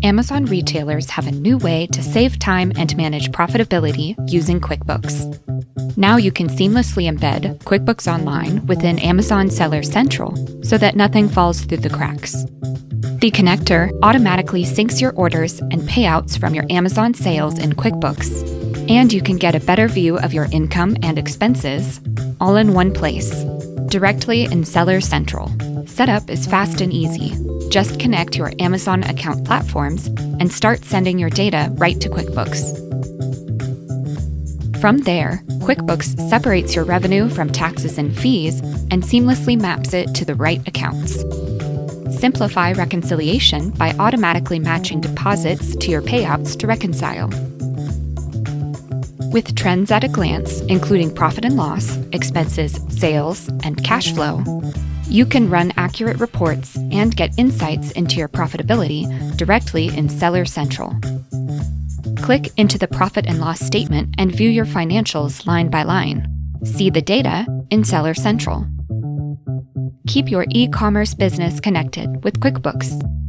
Amazon retailers have a new way to save time and manage profitability using QuickBooks. Now you can seamlessly embed QuickBooks Online within Amazon Seller Central so that nothing falls through the cracks. The connector automatically syncs your orders and payouts from your Amazon sales in QuickBooks, and you can get a better view of your income and expenses all in one place, directly in Seller Central. Setup is fast and easy. Just connect your Amazon account platforms and start sending your data right to QuickBooks. From there, QuickBooks separates your revenue from taxes and fees and seamlessly maps it to the right accounts. Simplify reconciliation by automatically matching deposits to your payouts to reconcile. With trends at a glance, including profit and loss, expenses, sales, and cash flow, you can run accurate reports and get insights into your profitability directly in Seller Central. Click into the profit and loss statement and view your financials line by line. See the data in Seller Central. Keep your e-commerce business connected with QuickBooks.